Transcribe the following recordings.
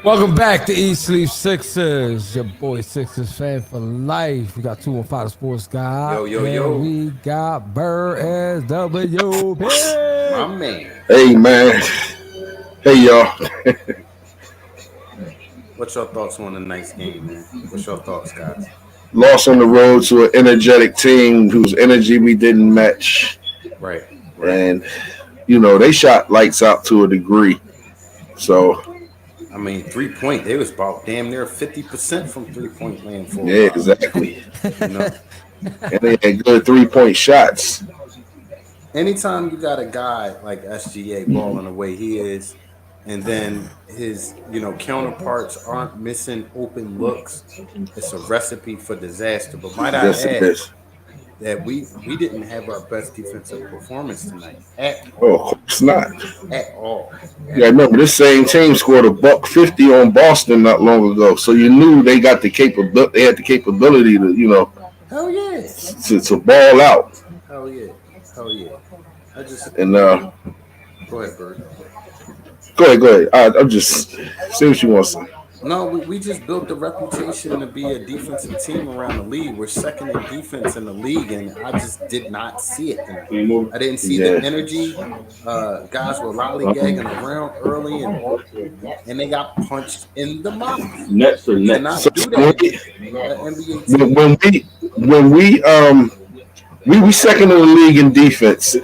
Welcome back to Eat Sleep Sixers. Your boy Sixers fan for life. We got 215 the Sports Guy. Yo, yo, And yo, we got Burr as WP. my man. Hey man, hey y'all. What's your thoughts on the night's game, man? What's your thoughts, guys? Lost on the road to an energetic team whose energy we didn't match, Right, right. and they shot lights out to a degree. So I mean, 3 point. They was about damn near 50% from 3 point land for a yeah, while. exactly. You know, And they had good 3-point shots. anytime you got a guy like SGA balling the way he is, and then his counterparts aren't missing open looks, it's a recipe for disaster. But might I Yes, it add is. that we didn't have our best defensive performance tonight Oh, of course not. at all. Yeah, remember this same team scored a buck 50 on Boston not long ago, so you knew they got the capability. They had the capability to Hell yeah. to ball out. Hell yeah. Hell yeah. I just And go ahead, Bird. go ahead. I'm just see what you want to say. No, we just built the reputation to be a defensive team around the league. We're second in defense in the league, and I just did not see it tonight. I didn't see the Yeah. energy. Guys were lollygagging around early, and they got punched in the mouth. Nets or You Nets. So cannot do when that at NBA we, team. when we second in the league in defense,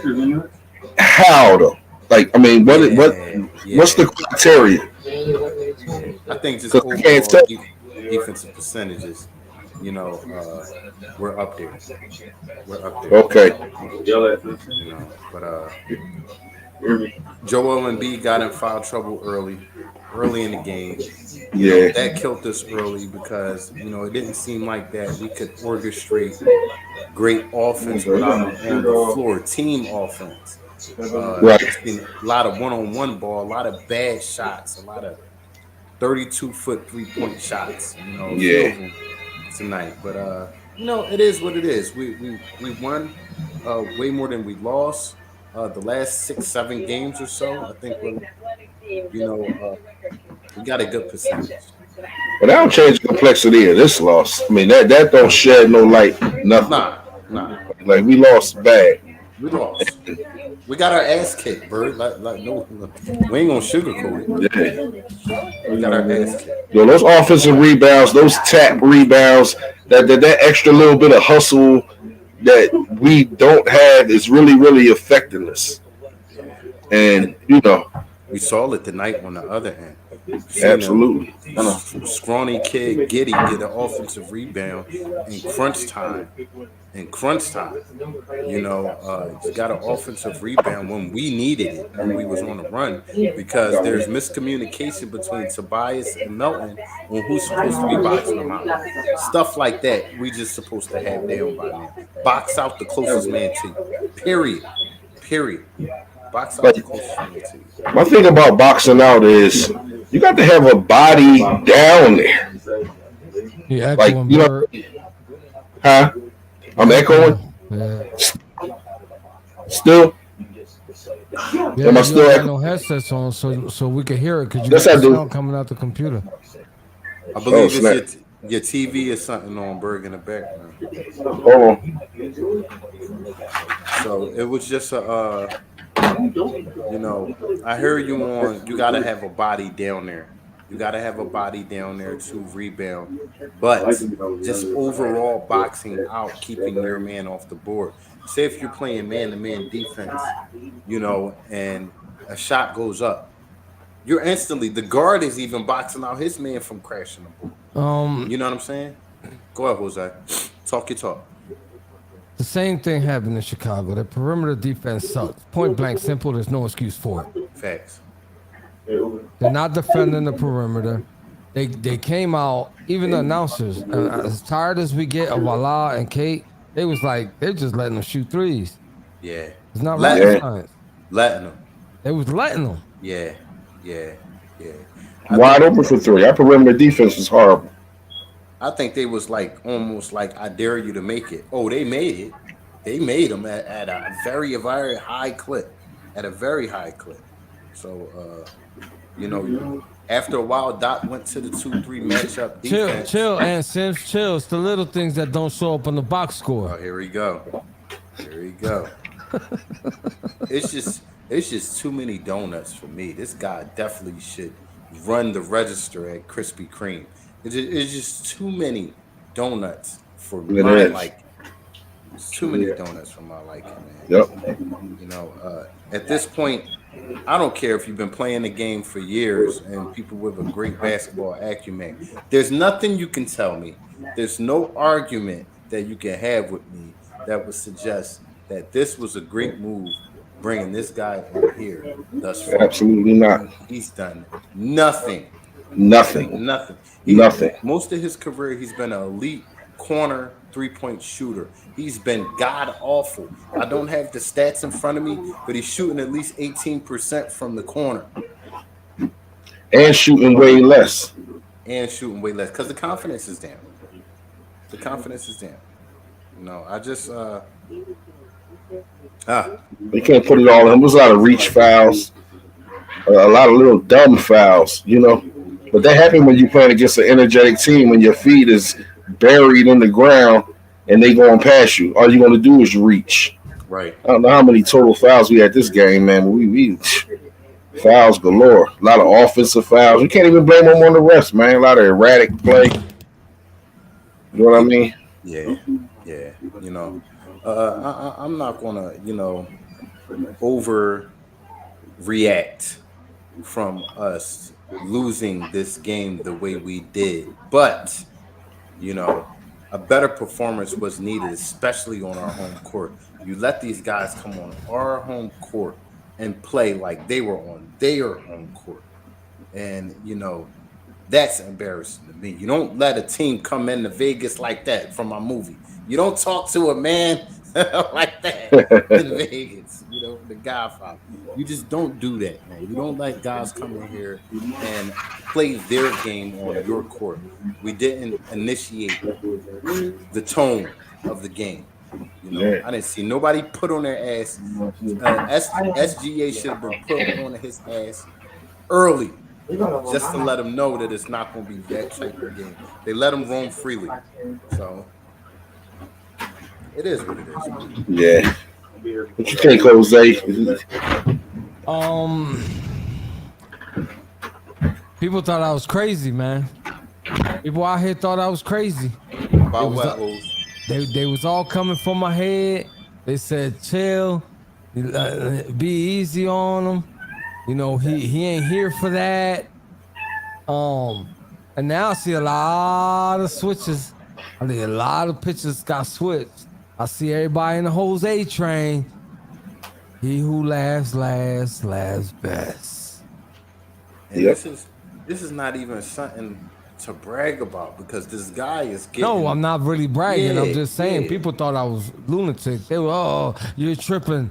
how though? Like, I mean, Yeah, what's the yeah. criteria? I think just Because I can't overall tell. defensive percentages, we're up there. We're up there. Okay, But Joel Embiid got in foul trouble early in the game. yeah, That killed us early because it didn't seem like that we could orchestrate great offense without him on the floor, team offense. right. It's been a lot of one-on-one ball, a lot of bad shots, a lot of 32-foot 3-point shots. A few Yeah, of them tonight. But it is what it is. We won way more than we lost. The last 6-7 games or so, I think we got a good percentage. but that don't change the complexity of this loss. I mean, that don't shed no light, nothing. Nah, Like we lost bad. we lost. We got our ass kicked, Bird. No, we ain't gonna sugarcoat it. Yeah. We got our ass kicked. Those offensive rebounds, those tap rebounds, that extra little bit of hustle that we don't have is really, really affecting us. And And we saw it tonight on the other end. Seen absolutely. a scrawny kid Giddy get an offensive rebound in crunch time. In crunch time, he got an offensive rebound when we needed it, when we was on the run, because there's miscommunication between Tobias and Melton on who's supposed to be boxing them out. Stuff like that, we just supposed to have down by now. Box out the closest man to you. Period. Period. Box out But the closest man to you. my thing about boxing out is you got to have a body down there. He Like, echoing Bird. huh? I'm echoing Yeah. still. Yeah, Am I you don't still got echoing? no headsets on, so we can hear it because you Yes, got I the do. sound coming out the computer. I Oh, believe snap. it's your TV or something on Berg in the background. Hold on. So it was just I heard you on. You got to have a body down there. You got to have a body down there to rebound. But just overall boxing out, keeping your man off the board. Say if you're playing man-to-man defense, and a shot goes up, you're instantly the guard is even boxing out his man from crashing the board. Um, You know what I'm saying? Go ahead, Jose. Talk your talk. the same thing happened in Chicago. The perimeter defense sucks. Point blank, simple. There's no excuse for it. Facts. They're not defending the perimeter. They came out. Even the announcers, as tired as we get of Walla and Kate, they was like they're just letting them shoot threes. Yeah. It's not Letting, rocket Yeah. science. letting them. They was letting them. Yeah. Yeah. Yeah. I Wide think open for three. Our perimeter defense is horrible. I think they was like almost like I dare you to make it. Oh, they made it. They made them at a very high clip. At a very high clip. So, after a while, Doc went to the 2-3 matchup defense. Chill, and Sims, chill. It's the little things that don't show up on the box score. Oh, here we go. It's just too many donuts for me. This guy definitely should run the register at Krispy Kreme. It's just too many donuts for my liking. It's too many donuts for my liking, man. Yep. At this point, I don't care if you've been playing the game for years and people with a great basketball acumen. There's nothing you can tell me. There's no argument that you can have with me that would suggest that this was a great move bringing this guy in here thus far. Absolutely not. He's done nothing. Nothing. Most of his career, he's been an elite corner 3-point shooter. He's been god awful. I don't have the stats in front of me, but he's shooting at least 18% from the corner. And shooting way less. Because the confidence is down. I just They can't put it all in. There's a lot of reach fouls, a lot of little dumb fouls, But that happens when you're playing against an energetic team, when your feet is buried in the ground and they going past you. All you're going to do is reach. Right. I don't know how many total fouls we had this game, man. We fouls galore. A lot of offensive fouls. You can't even blame them on the refs, man. A lot of erratic play. You know what I mean? Yeah. I'm not gonna, overreact from us losing this game the way we did, but a better performance was needed, especially on our home court. You let these guys come on our home court and play like they were on their home court, and that's embarrassing to me. You don't let a team come into Vegas like that from my movie. You don't talk to a man like that in Vegas, the Godfather. You just don't do that, man. You don't let guys come in here and play their game on your court. We didn't initiate the tone of the game. I didn't see nobody put on their ass. SGA should have been put on his ass early, just to let them know that it's not going to be that type of game. They let them roam freely. So it is what it is. Yeah. What you think, Jose? People thought I was crazy, man. People out here thought I was crazy. About what? They was all coming for my head. They said, chill, be easy on him. He ain't here for that. And now I see a lot of switches. I think a lot of pitchers got switched. I see everybody in the Jose train. He who laughs last best. And this is not even something to brag about, because this guy is getting... No, I'm not really bragging. I'm just saying people thought I was lunatic. They were, oh, you're tripping.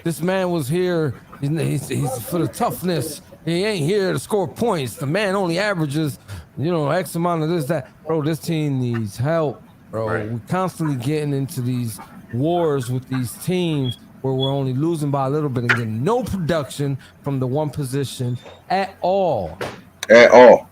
This man was here. He's for the toughness. He ain't here to score points. The man only averages, X amount of this, that. Bro, this team needs help, bro. Right. We're constantly getting into these wars with these teams where we're only losing by a little bit and getting no production from the one position at all. At all.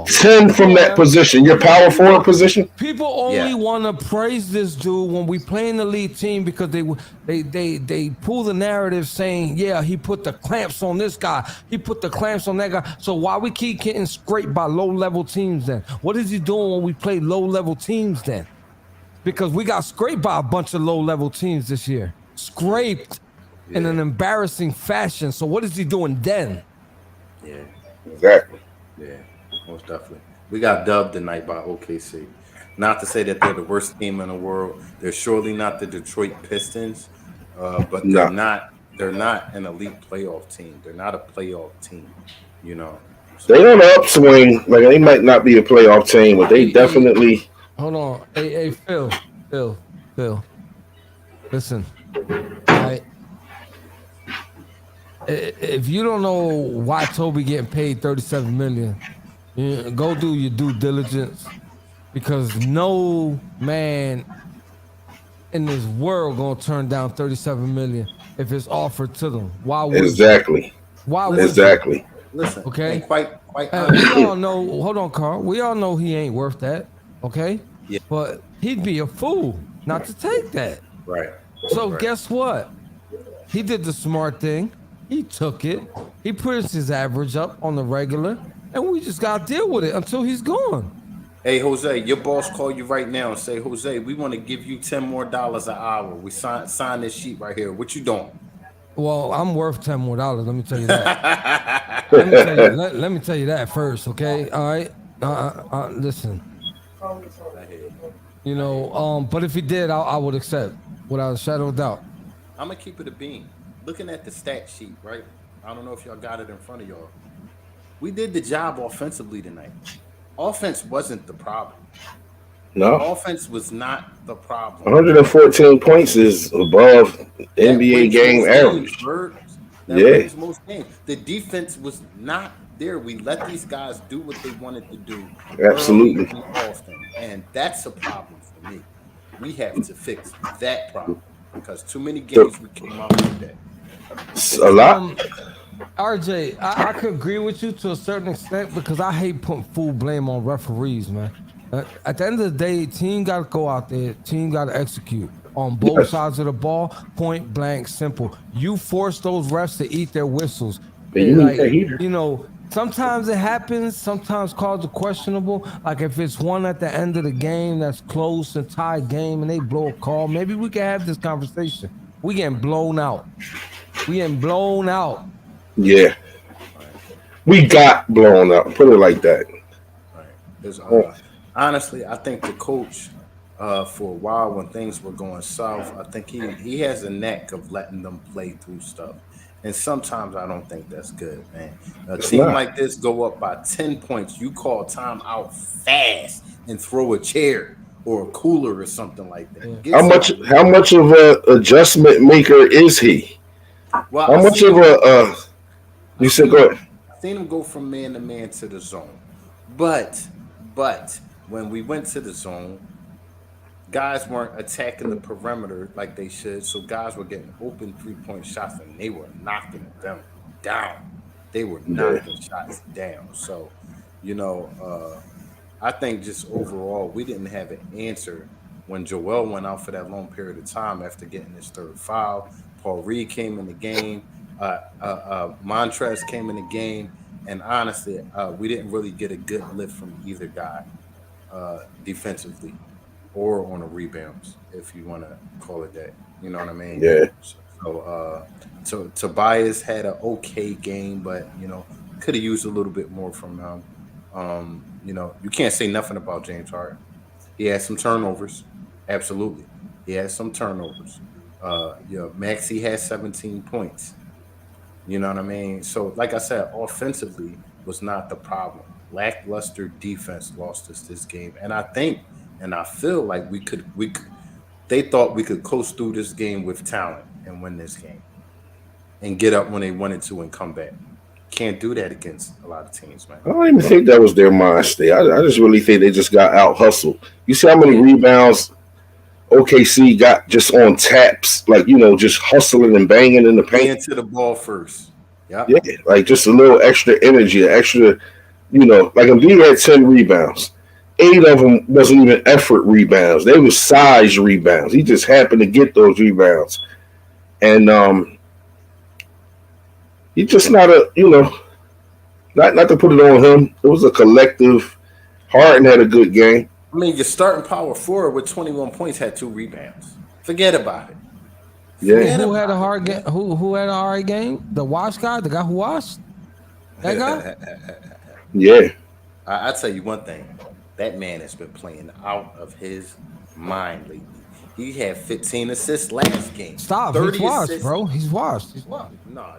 10 from that position, your power forward position. People only want to praise this dude when we play in the lead team because they pull the narrative saying, yeah, he put the clamps on this guy, he put the clamps on that guy. So why we keep getting scraped by low level teams then? What is he doing when we play low level teams then? Because we got scraped by a bunch of low level teams this year, scraped in an embarrassing fashion. So what is he doing then? Yeah, exactly. Yeah, most definitely. We got dubbed tonight by OKC. Not to say that they're the worst team in the world. They're surely not the Detroit Pistons, but they're not. They're not an elite playoff team. They're not a playoff team. So, they on the upswing. Like, they might not be a playoff team, but they definitely. Hold on, hey, Phil. Listen, if you don't know why Toby getting paid $37 million, go do your due diligence, because no man in this world gonna turn down $37 million if it's offered to them? Why would Exactly. Why would Exactly. Listen, Okay. and quite we honestly, all know. Hold on, Carl. We all know he ain't worth that. Okay. Yeah. But he'd be a fool not to take that. right. So Right. guess what? He did the smart thing. He took it. He pushed his average up on the regular, and we just got to deal with it until he's gone. Hey Jose, your boss call you right now and say, Jose, we want to give you $10 more an hour. We sign this sheet right here. What you doing? Well, I'm worth $10 more. Let me tell you that. let me tell you that first, okay? All right. Listen. You know, but if he did, I would accept without a shadow of doubt. I'm gonna keep it a bean. Looking at the stat sheet, right? I don't know if y'all got it in front of y'all. We did the job offensively tonight. Offense wasn't the problem. No. Offense was not the problem. 114 points is above NBA game average. That wins most games. The defense was not there. We let these guys do what they wanted to do. Absolutely. early and often, and that's a problem for me. We have to fix that problem because too many games we came out like that. A lot. RJ, I could agree with you to a certain extent because I hate putting full blame on referees, man. At the end of the day, team got to go out there. Team got to execute on both sides of the ball. Point blank, simple. You force those refs to eat their whistles. You know, sometimes it happens. Sometimes calls are questionable. Like if it's one at the end of the game that's close and tied game and they blow a call, maybe we can have this conversation. We getting blown out. Yeah. We got blown out. Put it like that. Right. Honestly, I think the coach, for a while when things were going south, I think he has a knack of letting them play through stuff. And sometimes I don't think that's good, man. A team like this go up by 10 points. You call time out fast and throw a chair or a cooler or something like that. How much of a adjustment maker is he? Well, how much of a you said go ahead. I've seen him go from man to man to the zone. But when we went to the zone, guys weren't attacking the perimeter like they should, so guys were getting open 3-point shots and they were knocking them down. They were knocking shots down. So, you know, I think just overall we didn't have an answer when Joel went out for that long period of time after getting his third foul. Paul Reed came in the game. Montrez came in the game. And honestly, we didn't really get a good lift from either guy defensively or on the rebounds, if you want to call it that. You know what I mean? Yeah. So Tobias had an okay game, but, you know, could have used a little bit more from him. You know, you can't say nothing about James Harden. He had some turnovers. Absolutely. He had some turnovers. Maxey had 17 points. You know what I mean? So, like I said, offensively was not the problem. Lackluster defense lost us this game. And I think, and I feel like they thought we could coast through this game with talent and win this game and get up when they wanted to and come back. Can't do that against a lot of teams, man. I don't even think that was their mind state. I just really think they just got out hustled. You see how many rebounds OKC got just on taps, like, you know, just hustling and banging in the paint. Into the ball first. Yep. Yeah, like just a little extra energy, extra, you know, like Embiid had 10 rebounds. 8 of them wasn't even effort rebounds. They were size rebounds. He just happened to get those rebounds. And he just not a, you know, not to put it on him. It was a collective. Harden had a good game. I mean, your starting power forward with 21 points had 2 rebounds. Forget about it. Yeah. Who had a hard game? Who had an alright game? The wash guy, the guy who washed? That guy? Yeah. I tell you one thing. That man has been playing out of his mind lately. He had 15 assists last game. Stop. He's washed, assists. Bro. He's washed. No,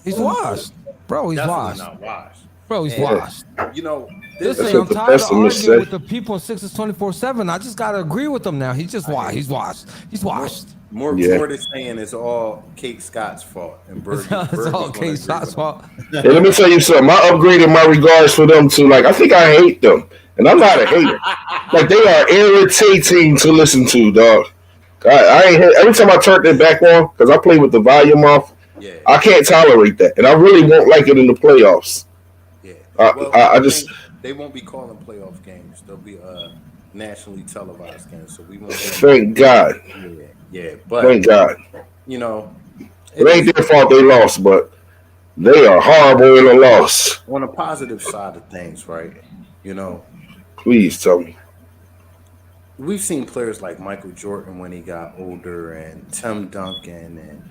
he's washed. Bro, he's washed. Not washed. Bro, he's washed. You know, listen, I'm tired of arguing with the people on 6's 24/7. I just gotta agree with them now. He's just washed. He's washed. He's washed. More than saying it's all Kate Scott's fault and It's all Kate Scott's fault. Hey, let me tell you something. I upgraded my regards for them too. Like, I think I hate them, and I'm not a hater. Like, they are irritating to listen to, dog. I ain't hear, every time I turn it back on because I play with the volume off. Yeah, I can't tolerate that, and I really won't like it in the playoffs. yeah. Well, I I just think they won't be calling playoff games. They'll be nationally televised games, so we won't get them. thank God, Yeah, yeah. But thank God. you know, It it ain't is their fault they lost, but they are horrible in a loss. on the positive side of things, right? You know, Please tell me. we've seen players like Michael Jordan when he got older, and Tim Duncan, and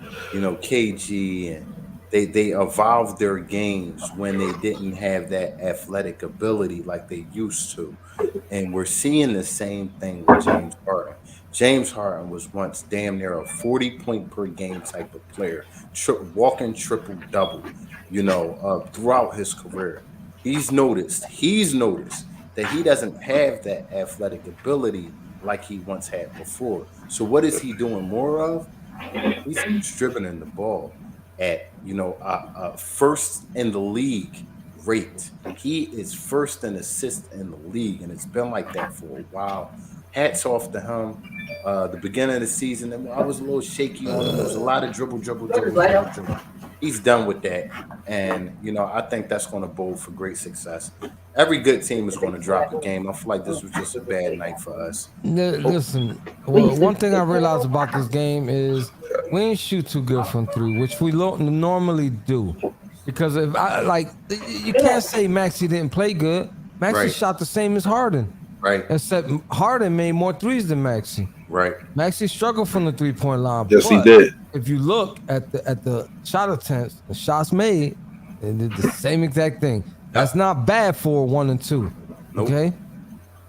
KG, and they evolved their games when they didn't have that athletic ability like they used to, and we're seeing the same thing with James Harden. James Harden was once damn near a 40-point per game type of player, walking triple double, throughout his career. He's noticed that he doesn't have that athletic ability like he once had before. So what is he doing more of? He's dribbling the ball at first in the league rate. He is first in assists in the league, and it's been like that for a while. Hats off to him. The beginning of the season, I was a little shaky on him. There was a lot of dribble. He's done with that, and I think that's going to bode for great success. Every good team is going to drop a game. I feel like this was just a bad night for us. Listen, well, one thing I realized about this game is we ain't shoot too good from three, which we normally do. Because if you can't say Maxey didn't play good. Maxey Right. shot the same as Harden, Right, except Harden made more threes than Maxey. right. Maxey struggled from the 3-point line. Yes, he but did. If you look at the shot attempts, the shots made, they did the same exact thing. That's not bad for 1 and 2. Nope. Okay.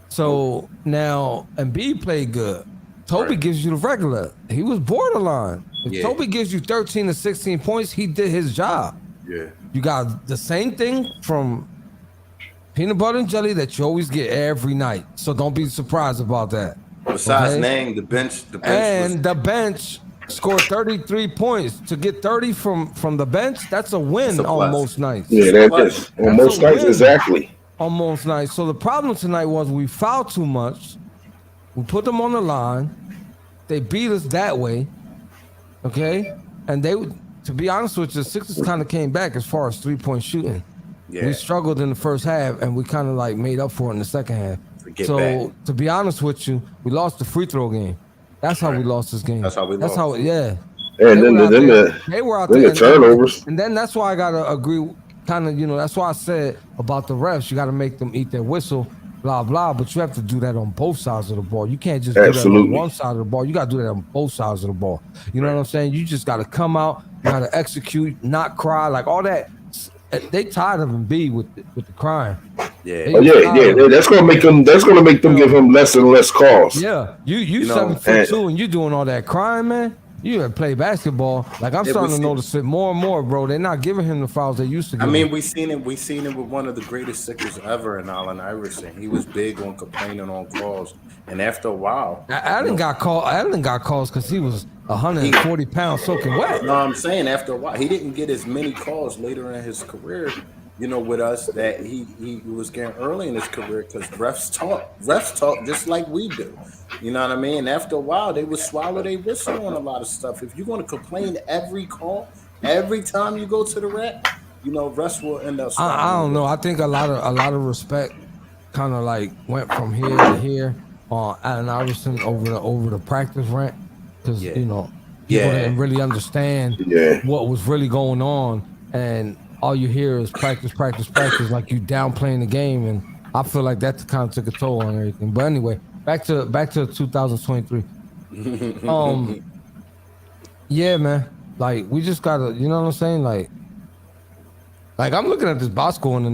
So now Embiid played good. Toby Right. gives you the regular. He was borderline. If Yeah. Toby gives you 13 to 16 points, he did his job. Yeah, You got the same thing from peanut butter and jelly that you always get every night. So don't be surprised about that. besides Okay. Nang, the bench And the bench scored 33 points. To get 30 from the bench, that's a win That's a on plus. most nights. Yeah, that is on most a nights win. exactly. On most nights. So the problem tonight was we fouled too much. We put them on the line. They beat us that way. Okay? And to be honest with you, the Sixers kind of came back as far as 3-point shooting. Yeah. We struggled in the first half, and we kind of made up for it in the second half. Get So back. to be honest with you, we lost the free throw game. That's how we lost this game. That's how we That's lost. how. Yeah. And They were out there. then They were out then there. the turnovers. And then that's why I gotta agree. Kind of, that's why I said about the refs. You got to make them eat their whistle. Blah blah. But you have to do that on both sides of the ball. You can't just do that on Absolutely. one side of the ball. You got to do that on both sides of the ball. You know what I'm saying? You just got to come out. You got to execute, not cry, like all that. They tired of Embiid with the crying. Yeah. Oh, yeah. That's gonna make them. That's gonna make them give him less and less calls. Yeah, you know, 7'2" and you doing all that crying, man. You gotta play basketball. Like I'm Yeah, starting to we notice it more and more, bro. They're not giving him the fouls they used to give I mean, him. we seen it with one of the greatest Sixers ever in Allen Iverson. He was big on complaining on calls, and after a while, Allen got called. Allen got calls because he was 140 pounds soaking wet. no, I'm saying after a while, he didn't get as many calls later in his career. With us that he was getting early in his career because refs talk just like we do. You know what I mean? After a while, they would swallow their whistle on a lot of stuff. If you're going to complain every call, every time you go to the rep, refs will end up. I don't know. I think a lot of respect kind of went from here to here on Allen Iverson over the practice rant because Yeah. people Yeah. didn't really understand Yeah. what was really going on, and all you hear is practice, like you downplaying the game, and I feel like that kind of took a toll on everything. But anyway, back to 2023. Yeah, man. We just gotta, you know what I'm saying? Like I'm looking at this box score and the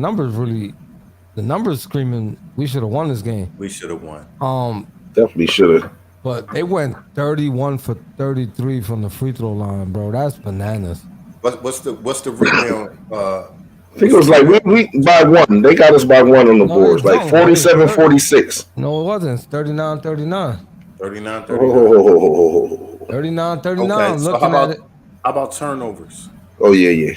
numbers screaming we should have won this game. We should have won. Definitely should have. But they went 31 for 33 from the free throw line, bro. That's bananas. What's the rebound? I think it was we by one. They got us by one on the No, boards, it was like no, 47-46. No, it wasn't. It's 39-39. 39-39. Oh, 39-39. Okay, so Looking at it. how about turnovers? oh yeah.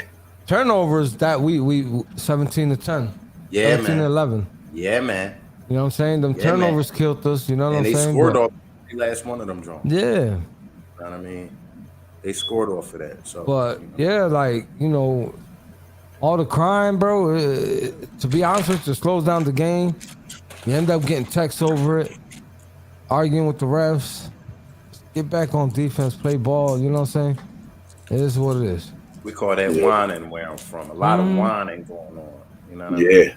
Turnovers that we 17 to 10. Yeah, 13 to man. 11. Yeah, man. You know what I'm saying? Them Yeah, turnovers killed us. You know what And I'm they saying? scored But off. every last one of them drones. Yeah. You know what I mean? They scored off of that. So, But you know. yeah, like, all the crime, bro, to be honest with you, slows down the game. You end up getting texts over it, arguing with the refs. Get back on defense, play ball, you know what I'm saying? It is what it is. We call that whining where I'm from. A lot of whining going on. You know what I mean? Yeah.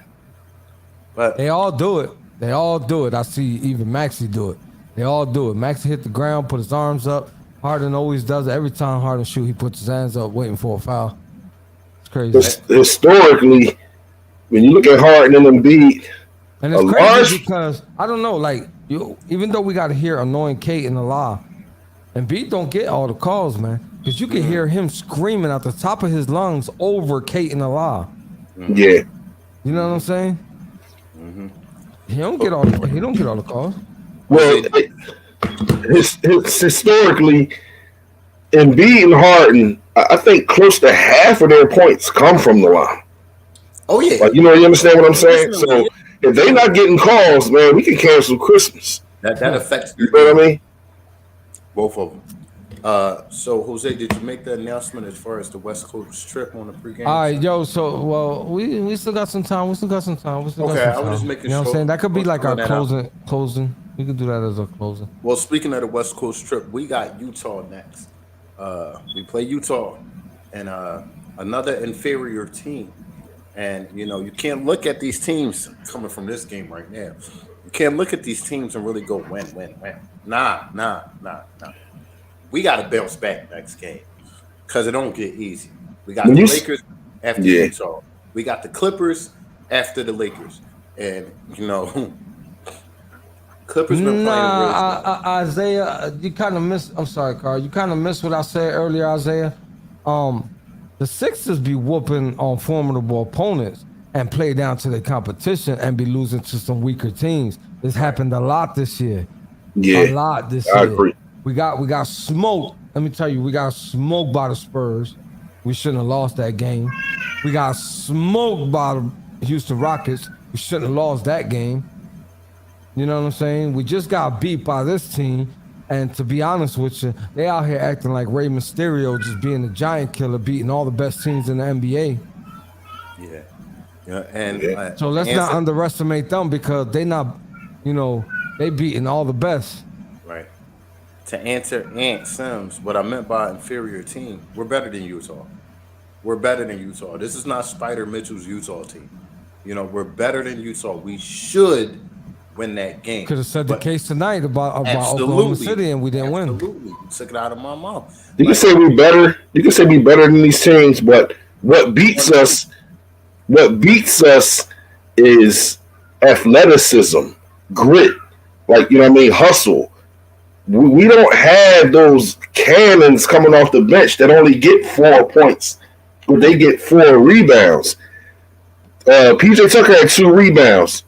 But They all do it. They all do it. I see even Maxey do it. They all do it. Maxey hit the ground, put his arms up. Harden always does it. Every time Harden shoot, he puts his hands up waiting for a foul. It's crazy. Historically, when you look at Harden and Embiid, And it's crazy because, I don't know, like, even though we got to hear annoying Kate in the law, Embiid don't get all the calls, man. Because you can hear him screaming at the top of his lungs over Kate in the law. Yeah. You know what I'm saying? He don't get all the calls. Well, historically, Embiid and Harden, I think close to half of their points come from the line. oh yeah, Like, you understand what I'm saying? So if they not getting calls, man, we can cancel Christmas. that affects You know what I mean? both of them. So Jose, did you make the announcement as far as the West Coast trip on the pregame? All right, yo. So, well, we still got some time. Okay, I was just making You know what I'm sure. saying? That could be like our Throwing that out. closing. We could do that as a closing. Well, speaking of the West Coast trip, we got Utah next. We play Utah and another inferior team. And, you can't look at these teams coming from this game right now. You can't look at these teams and really go win. Nah. We got to bounce back next game because it don't get easy. We got the Lakers after Utah. We got the Clippers after the Lakers. And, Clippers been playing really Isaiah, you kind of missed. I'm sorry, Carl. You kind of missed what I said earlier, Isaiah. The Sixers be whooping on formidable opponents and play down to the competition and be losing to some weaker teams. This happened a lot this year. Yeah. A lot this year. I agree. We got smoked. Let me tell you, we got smoked by the Spurs. We shouldn't have lost that game. We got smoked by the Houston Rockets. We shouldn't have lost that game. You know what I'm saying? We just got beat by this team. And to be honest with you, they out here acting like Rey Mysterio, just being a giant killer, beating all the best teams in the NBA. Yeah. And So let's not underestimate them because they not, they beating all the best. Right. To answer Ant Sims, what I meant by inferior team, we're better than Utah. We're better than Utah. This is not Spider Mitchell's Utah team. We're better than Utah. We should win that game. Could have said the case tonight about Oklahoma City and we didn't win. Absolutely. You took it out of my mouth. You can say we better. You can say we better than these teams, but what beats us is athleticism, grit, hustle. We don't have those cannons coming off the bench that only get 4 points, but they get 4 rebounds. PJ Tucker had 2 rebounds.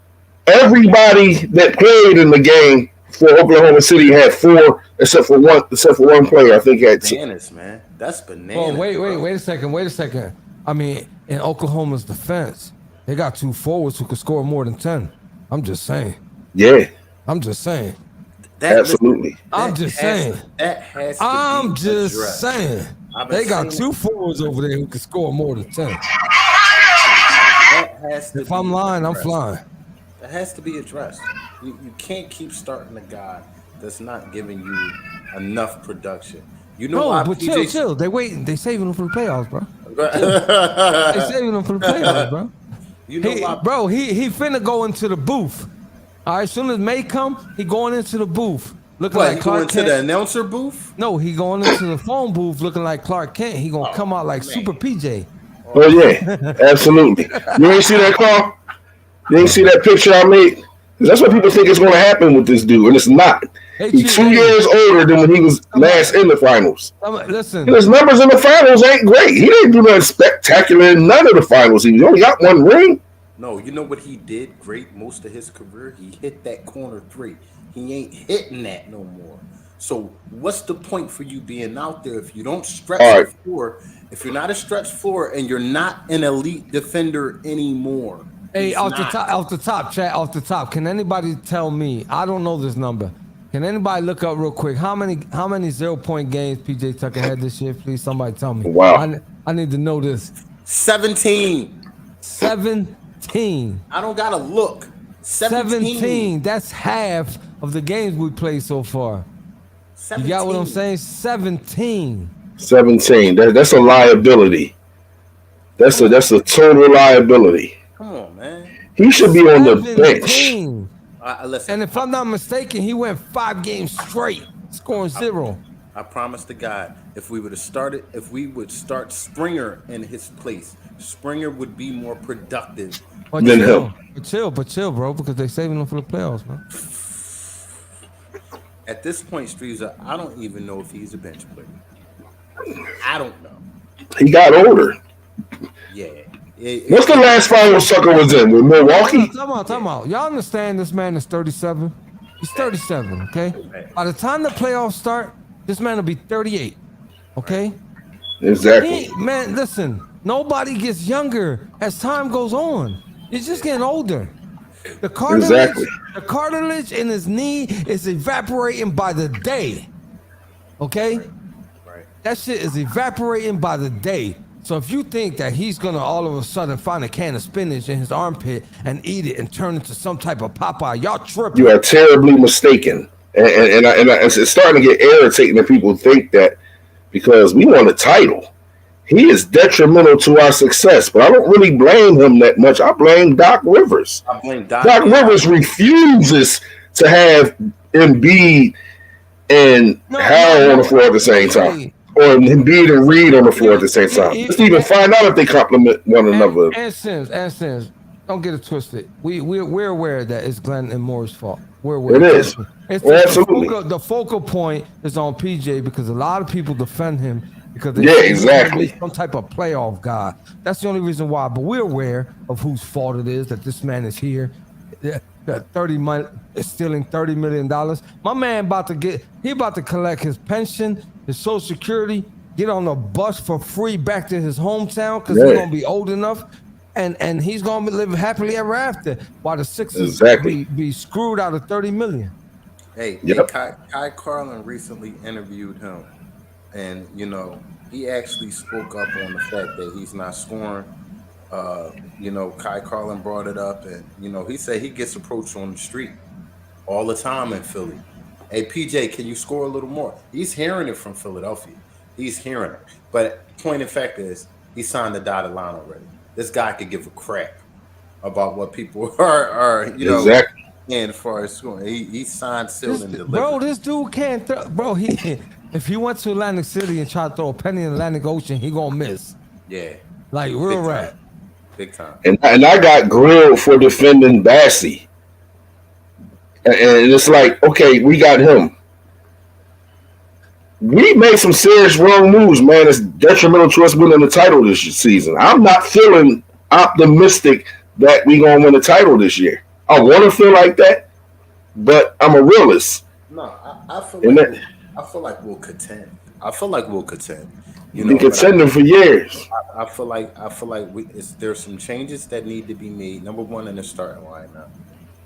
Everybody that played in the game for Oklahoma City had 4, except for one player. I think had 2. Bananas, man. That's bananas. Oh, wait a second. I mean, in Oklahoma's defense, they got 2 forwards who could score more than 10. I'm just saying. Yeah. I'm just saying. Absolutely. I'm just saying. I'm just saying. They got 2 forwards over there who can score more than 10. If I'm lying, I'm flying. That has to be addressed. You can't keep starting a guy that's not giving you enough production. No, but chill. They waiting. They saving them for the playoffs, bro. They saving them for the playoffs, bro. He finna go into the booth. All right, as soon as May come, he going into the booth. Looking like Clark Kent. Going to the announcer booth? No, he going into the phone booth looking like Clark Kent. He gonna come out like Super PJ. Oh yeah, absolutely. You ain't see that, Carl? You ain't see that picture I made? That's what people think is going to happen with this dude, and it's not. He's 2 years older than when he was last in the finals. Listen, his numbers in the finals ain't great. He didn't do nothing spectacular in none of the finals. He only got 1 ring. No, you know what he did great most of his career? He hit that corner 3. He ain't hitting that no more. So what's the point for you being out there if you don't stretch the floor? If you're not a stretch floor and you're not an elite defender anymore. Hey, off the top, chat, off the top. Can anybody tell me? I don't know this number. Can anybody look up real quick how many 0-point games PJ Tucker had this year? Please, somebody tell me. Wow. I need to know this. 17. 17. I don't gotta look. 17. That's half of the games we played so far. 17. You got what I'm saying? 17. 17. That's a liability. That's a total liability. Come on, man. He should be on the bench. 17. Listen, And if I'm not mistaken, he went 5 games straight, scoring 0. I promise to God, if we would start Springer in his place, Springer would be more productive. But Then chill, but chill, bro, because they're saving him for the playoffs, man. At this point, Streezer, I don't even know if he's a bench player. I don't know. He got older. Yeah. What's the last finals Tucker was in? With Milwaukee? Time out. Y'all understand this man is 37? He's 37, okay? By the time the playoffs start, this man will be 38, okay? Exactly. Man, listen, nobody gets younger as time goes on. He's just getting older. The cartilage in his knee is evaporating by the day, okay? Right. That shit is evaporating by the day. So if you think that he's gonna all of a sudden find a can of spinach in his armpit and eat it and turn into some type of Popeye, y'all tripping. You are terribly mistaken, and it's starting to get irritating that people think that because we won a title, he is detrimental to our success. But I don't really blame him that much. I blame Doc Rivers. I blame Doc. Doc Rivers refuses to have Embiid and Harrell on the floor at the same time. Or Embiid and Reed on the floor at the same time. Let's even find out if they complement one another. And Sims, don't get it twisted. We're aware that it's Glenn and Moore's fault. We're aware. It is. Absolutely. The focal point is on PJ because a lot of people defend him because they exactly. Some type of playoff guy. That's the only reason why. But we're aware of whose fault it is that this man is here. Stealing $30 million. My man about to collect his pension, his Social Security, get on a bus for free back to his hometown because he's gonna be old enough, and he's gonna live happily ever after. While the Sixers be screwed out of $30 million. Hey, Kai Carlin recently interviewed him, and he actually spoke up on the fact that he's not scoring. Kai Carlin brought it up, and he said he gets approached on the street all the time in Philly. Hey, PJ, can you score a little more? He's hearing it from Philadelphia. He's hearing it. But point in fact is, he signed the dotted line already. This guy could give a crap about what people are exactly. And as far as scoring, he signed, sealed, and delivered. Bro, this dude can't throw. Bro, if he went to Atlantic City and tried to throw a penny in the Atlantic Ocean, he gonna miss. Yeah. Like real rap. Big time. And I got grilled for defending Bassey. And it's like, okay, we got him. We made some serious wrong moves, man. It's detrimental to us winning the title this season. I'm not feeling optimistic that we're going to win the title this year. I want to feel like that, but I'm a realist. No, I feel like we'll contend. You've been contending for years. I feel like there's some changes that need to be made. Number one, in the starting lineup,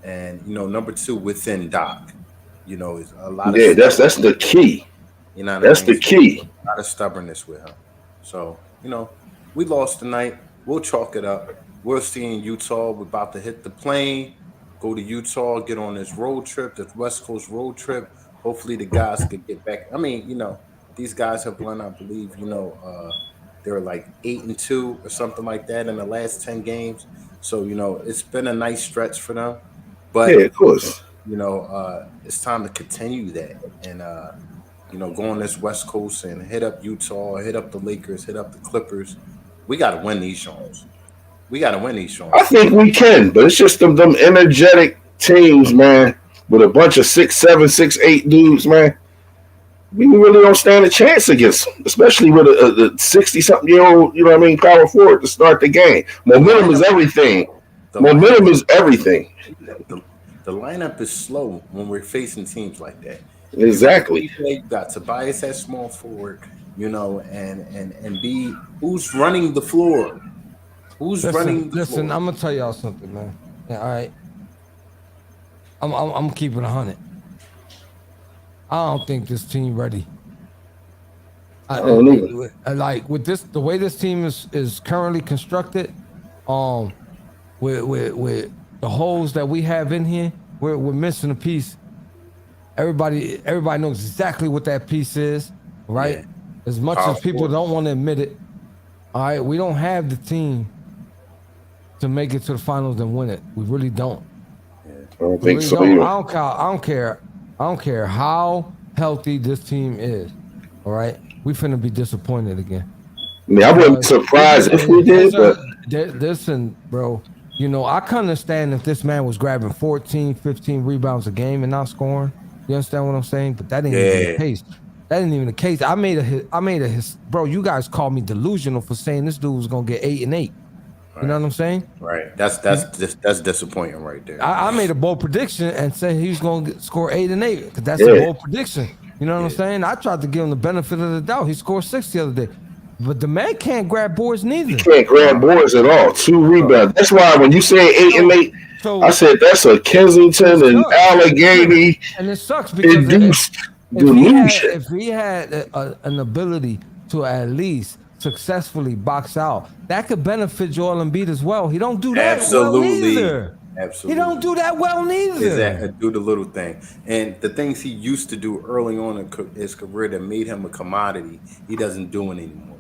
and number two, within Doc. Is a lot of that's the key. That's the key. A lot of stubbornness with him. So we lost tonight. We'll chalk it up. We're seeing Utah. We're about to hit the plane, go to Utah, get on this road trip, this West Coast road trip. Hopefully, the guys can get back. I mean, these guys have won, I believe, they're like 8-2 or something like that in the last 10 games. So, it's been a nice stretch for them. But, yeah, of course. It's time to continue that and, go on this West Coast and hit up Utah, hit up the Lakers, hit up the Clippers. We got to win these shows. I think we can, but it's just them energetic teams, man, with a bunch of 6'7", 6'8" dudes, man. We really don't stand a chance against them, especially with a 60-something-year-old, power forward to start the game. Momentum is everything. The lineup is slow when we're facing teams like that. Exactly. You got Tobias at small forward, and B, who's running the floor? Listen, I'm gonna tell y'all something, man. Yeah, all right. I'm keeping 100. I don't think this team ready. I don't either. Like with this, the way this team is currently constructed, with the holes that we have in here, we're missing a piece. Everybody knows exactly what that piece is, right? Yeah. As much as people don't want to admit it, all right, we don't have the team to make it to the finals and win it. We really don't. I don't think so. I don't care how healthy this team is. All right, we finna be disappointed again. I mean, I wouldn't be surprised if we did, but listen, bro. You know, I can understand if this man was grabbing 14, 15 rebounds a game and not scoring. You understand what I'm saying? But that ain't even the case. That ain't even the case. I made a bro. You guys called me delusional for saying this dude was gonna get 8 and 8. Right. You know what I'm saying? Right. That's disappointing right there. I made a bold prediction and said he was gonna score 8 and 8 because that's a bold prediction. You know what I'm saying? I tried to give him the benefit of the doubt. He scored 6 the other day. But the man can't grab boards neither. He can't grab boards at all. 2 rebounds. That's why when you say 8 and 8, I said that's a Kensington and Allegheny. And it sucks because if he had an ability to at least successfully box out, that could benefit Joel Embiid as well. He don't do that well neither. Absolutely. He don't do that well neither. Exactly. Do the little thing. And the things he used to do early on in his career that made him a commodity, he doesn't do it anymore.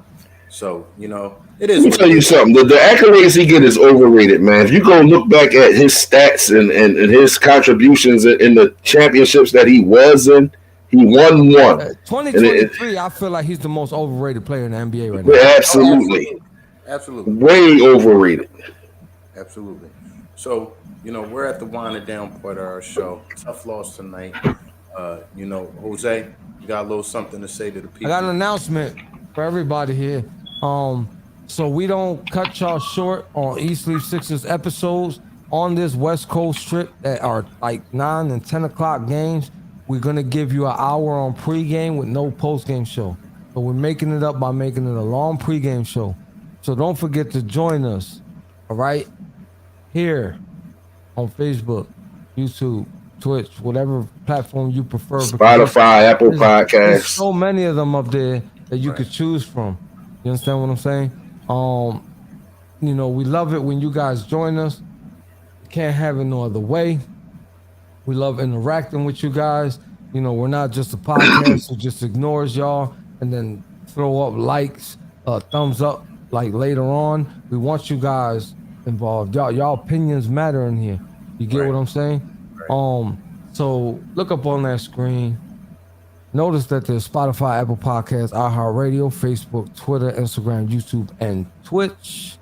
So, you know, it is. Let me tell you something. The accolades he get is overrated, man. If you go look back at his stats and his contributions in the championships that he was in, he won one. 2023, I feel like he's the most overrated player in the NBA right now. Absolutely. Absolutely. Way overrated. Absolutely. So, you know, we're at the winding down part of our show. Tough loss tonight. You know, Jose, you got a little something to say to the people. I got an announcement for everybody here. So we don't cut y'all short on East Leaf Sixers episodes on this West Coast trip that are like 9 and 10 o'clock games. We're gonna give you an hour on pregame with no postgame show. So we're making it up by making it a long pregame show. So don't forget to join us. All right, here on Facebook, YouTube, Twitch, whatever platform you prefer. Spotify, Apple Podcasts. There's so many of them up there that you could choose from. You understand what I'm saying? You know, we love it when you guys join us. Can't have it no other way. We love interacting with you guys. You know, we're not just a podcast who just ignores y'all and then throw up likes, thumbs up like later on. We want you guys involved. Y'all opinions matter in here. You get what I'm saying? Right. So look up on that screen. Notice that there's Spotify, Apple Podcasts, iHeartRadio, Facebook, Twitter, Instagram, YouTube, and Twitch.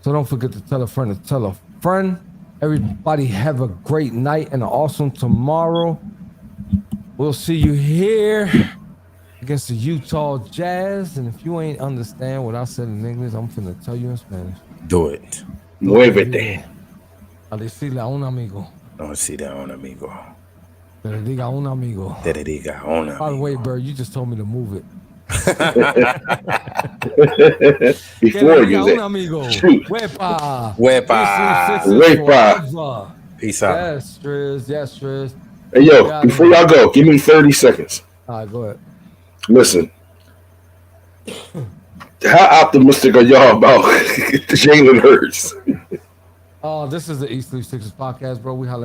So don't forget to tell a friend to tell a friend. Everybody have a great night and an awesome tomorrow. We'll see you here against the Utah Jazz. And if you ain't understand what I said in English, I'm finna tell you in Spanish. Do it. Muévete. A decirle a un amigo. No, decirle a un amigo. Te le diga a un amigo. Te le diga a un amigo. By the way, Bird, you just told me to move it. Before you un amigo. Wepa. Peace out. Yes, Triz. Yes, Triz. Hey, yo, before y'all go, give me 30 seconds. All right, go ahead. Listen. How optimistic are y'all about Jalen Hurts? This is the East Leaf Sixers podcast, bro. We holla